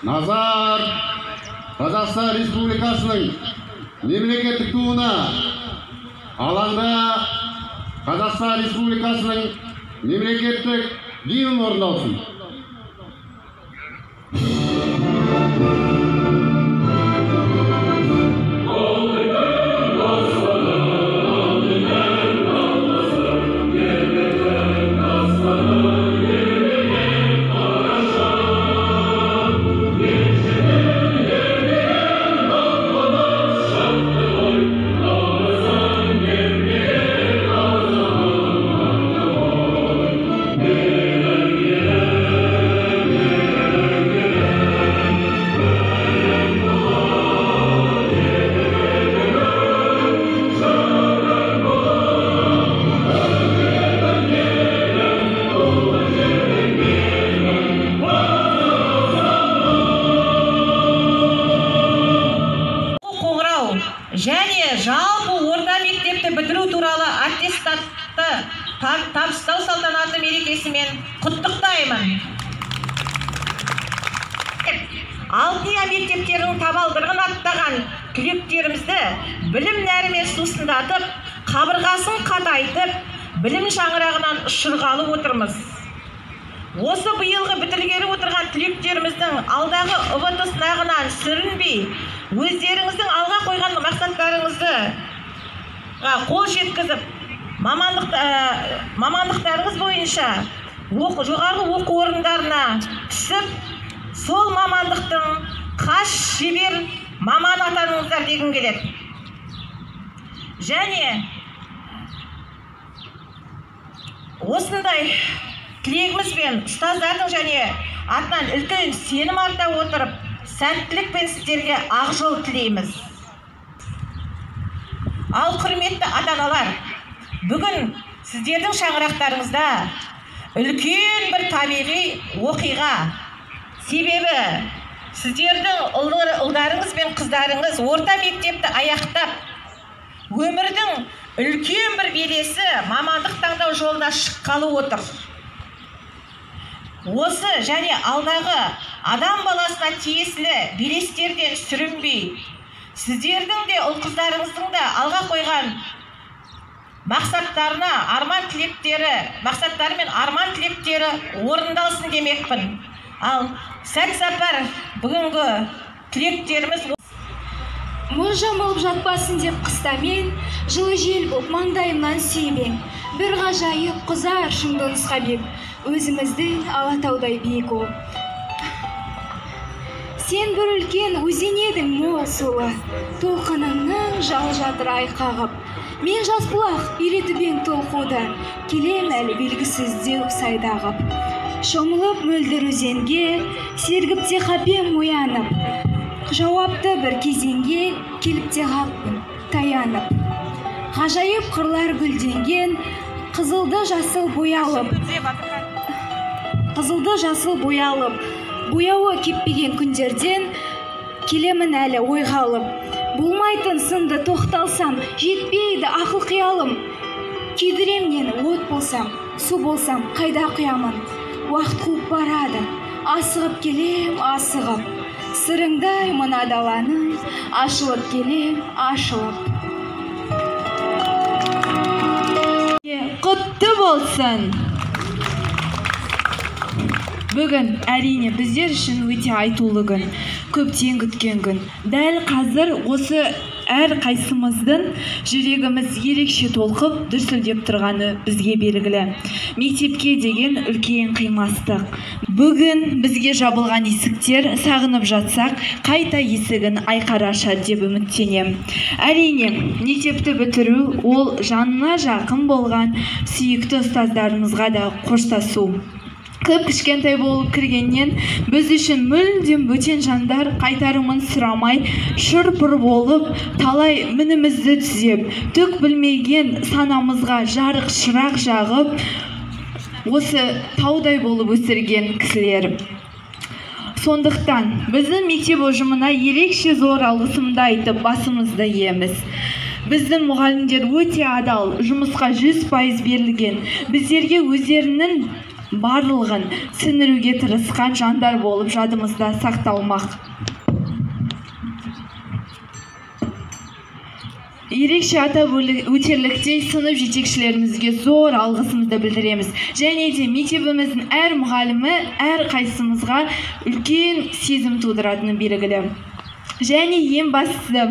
Назар Қазақстан Республикасының мемлекеттік туына алаңда Қазақстан Республикасының мемлекеттік гимн орындалсын. Және жалпы орта мектепті бітіру туралы аттестатты табыстау салтанаты мерекесімен құттықтаймын. Алтия мектептерінің табалдырығын аттаған түлектерімізді білім нәрімен сусындатып, қабырғасын қатайтып, білім шаңырағынан ұшырғалы отырмыз. Осы биылғы бітіргелі отырған түлектеріміздің алдағы ұбт сынағынан сүрінбей, өздеріңіздің алға қойған мақсаттарыңызды қол жеткізіп, мамандықтарыңыз бойынша жоғарғы оқу орындарына түсіп, сол мамандықтың қас шебер маман атаныңыздар дегім келеді. Және осындай тілегімізбен ұстаздардың және атынан үлкен сенім арта отырып, сәттілікпен сіздерге ақ жол тілейміз. Ал құрметті ата-аналар, бүгін сіздердің шаңырақтарыңызда үлкен бір табиғи оқиға. Себебі сіздердің ұлдарыңыз бен қыздарыңыз орта мектепті аяқтап, өмірдің үлкен бір белесі мамандық таңдау жолында шыққалы отыр. Осы және алдағы адам баласына тиесілі белестерден сүрінбей, сіздердің де ұл-қыздарыңыздың да алға қойған мақсаттары мен арман тілектері орындалсын демекпін. Ал сәт-сапар бүгінгі тілектеріміз мұз жамылып жатпасын деп қыстамен, жылы жел боп маңдайымнан сүймең. Бір ғажайып қызар шыңды нұсқа бек, өзіміздің Алатаудай биік ол. Сен бір үлкен өзен едің мол сулы, толқыныңның жал жатыр айқағып. Мен жас бұлақ үйретіп толқуды, келем әлі белгісіз деу сайдағып. Шомылып мөлдір өзенге, сергіп те қапем оянып. Жауапты бір кезеңге келіп те қаппын таянып. Ғажайып қырлар гүлденген, қызылды жасыл боялып, бояуы кеппеген күндерден келемін әлі ойғалып. Болмайтын сынды тоқталсам, жетпейді ақыл қиялым. Күйдіремнен от болсам, су болсам, қайда құямын. Уақыт қуып барады, асығып келем, асығып. Сырыңдай мына даланың, ашылып келем, ашылып. Құтты болсын! Бүгін әрине біздер үшін өте айтулы күн, көптен күткен күн. Дәл қазір осы әр қайсымыздың жүрегіміз ерекше толқып, дүрсілдеп тұрғаны бізге белгілі. Мектепке деген үлкен қимастық. Бүгін бізге жабылған есіктер сағынып жатсақ, қайта есігін айқара ашады деп үміттенем. Әрине, мектепті бітіру ол жанына жақын болған сүйікті ұстаздарымызға да қоштасу. Көп кішкентай болып кіргеннен біз үшін мүлдем бөтен жандар қайтарымын сұрамай, шыр-пыр болып, талай мінімізді түзеп, түк білмеген санамызға жарық шырақ жағып, осы таудай болып өсірген кісілер. Сондықтан біздің мектеп ұжымына ерекше зор алғысымды айтып басымызды иеміз. Біздің мұғалімдер өте адал, жұмысқа 100% берілген. Біздерге өздерінің барлығын сіңіруге тырысқан жандар болып жадымызда сақталмақ. Ерекше атап өтерліктей сынып жетекшілерімізге зор алғысымызды білдіреміз. Және де мектебіміздің әр мұғалімі әр қайсымызға үлкен сезім тудыратыны белгілі. Және ең бастысы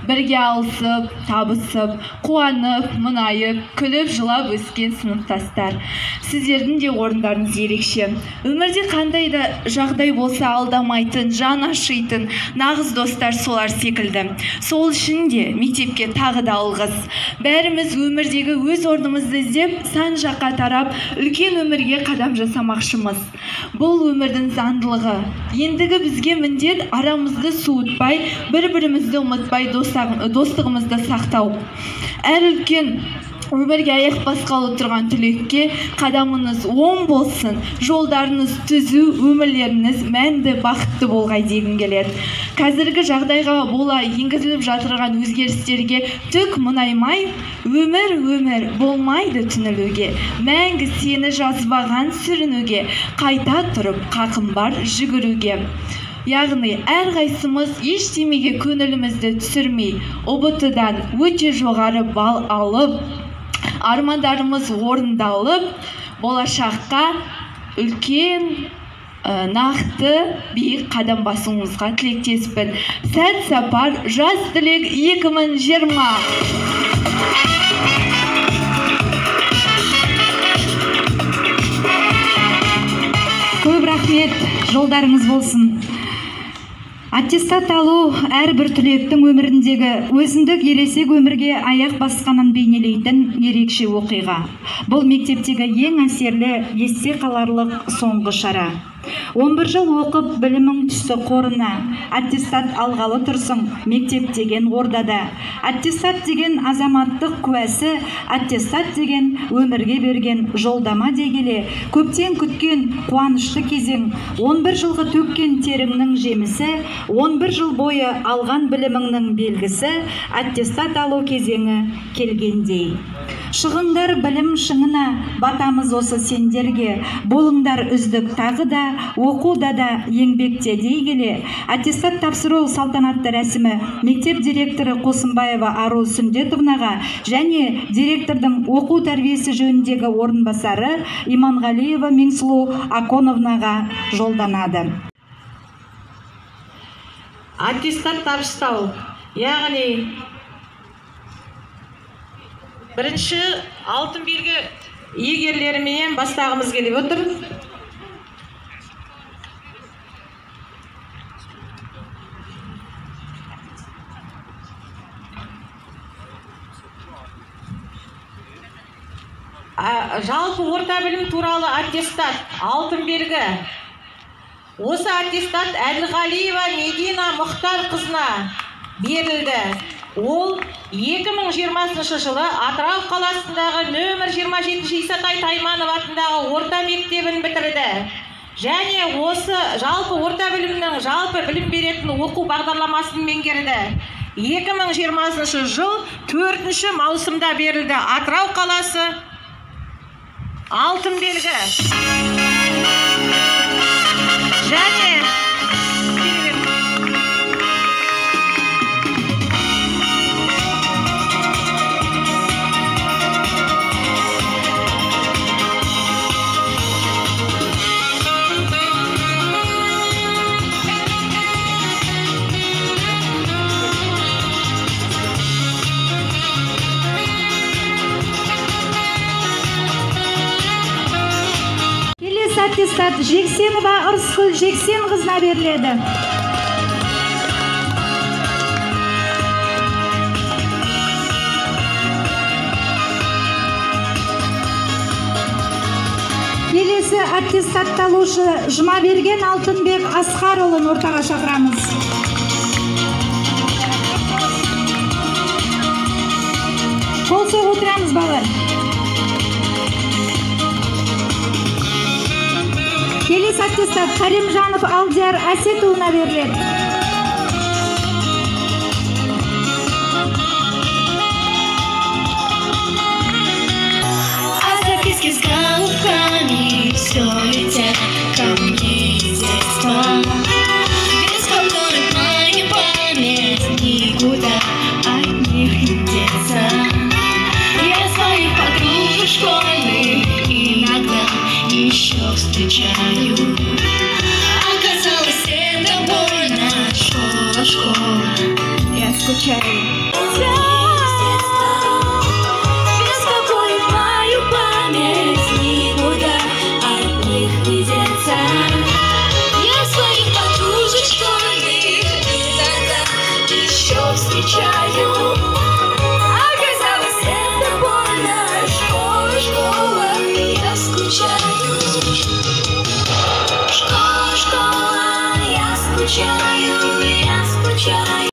бірге алысып, табысып, қуанып, мұңайып, күліп, жылап өскен сыныптастар. Сіздердің де орындарыңыз ерекше. Өмірде қандай да жағдай болса алдамайтын, жан ашитын нағыз достар солар секілді. Сол үшін де мектепке тағы да алғыс. Бәріміз өмірдегі өз орнымызды іздеп, сан жаққа тарап, үлкен өмірге қадам жасамақшымыз. Бұл өмірдің заңдылығы. Ендігі бізге міндет арамызды суытпай, бір-бірімізді ұмытпай достығымызды сақтау. Әр үлкен өмірге аяқ басқалы тұрған түлекке қадамыңыз оң болсын, жолдарыңыз түзу, өмірлеріңіз мәнді, бақытты болғай дегім келеді. Қазіргі жағдайға бола енгізіліп жатырған өзгерістерге түк мұнаймай, өмір болмайды түнілуге, мәңгі сені жазбаған сүрінуге, қайта тұрып қақым бар жүгіруге. Яғни әрқайсымыз ештемеге көңілімізді түсірмей, ұбт-дан өте жоғары бал алып, армандарымыз орындалып, болашаққа үлкен нақты биік қадам басуымызға тілектеспін. Сәт сапар жас түлек 2020. Көп рахмет, жолдарыңыз болсын. Аттестат алу әрбір түлектің өміріндегі өзіндік ересек өмірге аяқ басқанын бейнелейтін ерекше оқиға. Бұл мектептегі ең әсерлі, есте қаларлық соңғы шара. 11 жыл оқып білімің түсті қорына, аттестат алғалы тұрсың мектеп деген ордада. Аттестат деген азаматтық куәсі, аттестат деген өмірге берген жолдама дегеле, көптен күткен қуанышты кезең, 11 жылғы төккен теріңнің жемісі, 11 жыл бойы алған біліміңнің белгісі, аттестат алу кезеңі келгендей. Шығыңдар білім шыңына, батамыз осы сендерге, болыңдар үздік тағы да, оқуда да, еңбекте дей келе. Аттестат тапсыру салтанатты рәсімі мектеп директоры Қосымбаева Ару Сүндетовнаға және директордың оқу тәрбиесі жөніндегі орынбасары Иманғалиева Меңсұлу Аконовнаға жолданады. Аттестат табыстау, яғни бірінші алтын белгі иегерлерімен бастағымыз келіп отыр. Жалпы орта білім туралы аттестат, алтын белгі. Осы аттестат Әділғалиева Медина Мұхтар қызына берілді. Ол 2020 жылы Атырау қаласындағы нөмір 27 Исатай Тайманов атындағы орта мектебін бітірді. Және осы жалпы орта білімнің жалпы білім беретін оқу бағдарламасын меңгерді. 2020 жыл 4 маусымда берілді. Атырау қаласы алтын белгі. Және аттестат Жексенова Ырысгүл Жексен қызына беріледі. Келесі аттестатталушы Жұмаберген Алтынбек Асқарұлын ортаға шақырамыз. Қол соғып отырамыз балалар. Келесі аттестат Каримжанов Алдияр Әсетұлына беріледі. Hasta que es que es caducani, встречаю. Оказалось, это больно. Школа, школа, я скучаю. Беспокоит мою память, никуда от них не деться. Я своих подружек школьных иногда еще встречаю. Оказалось, это больно. Школа, школа, я скучаю. Школа, школа, я скучаю, я скучаю.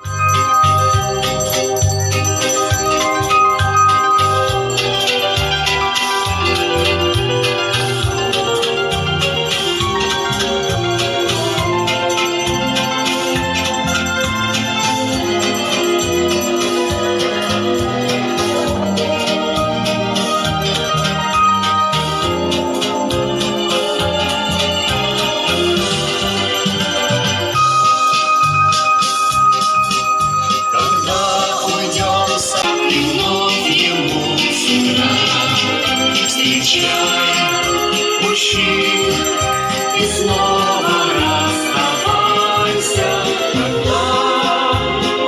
И снова расставайся, когда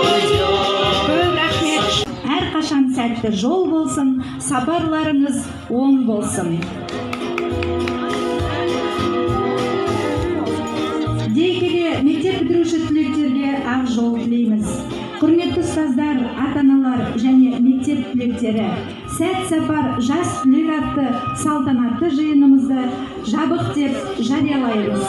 уйдем. Көп рахмет. Әрқашан сәтті жол болсын, сапарларыңыз оң болсын. Дей келе мектеп бітіруші түлектерге ақ жол тілейміз. Құрметті ұстаздар, ата-аналар және мектеп түлектері, сәт сапар жас түлек атты салтанатты жиынымызды жабық деп жариялаймыз.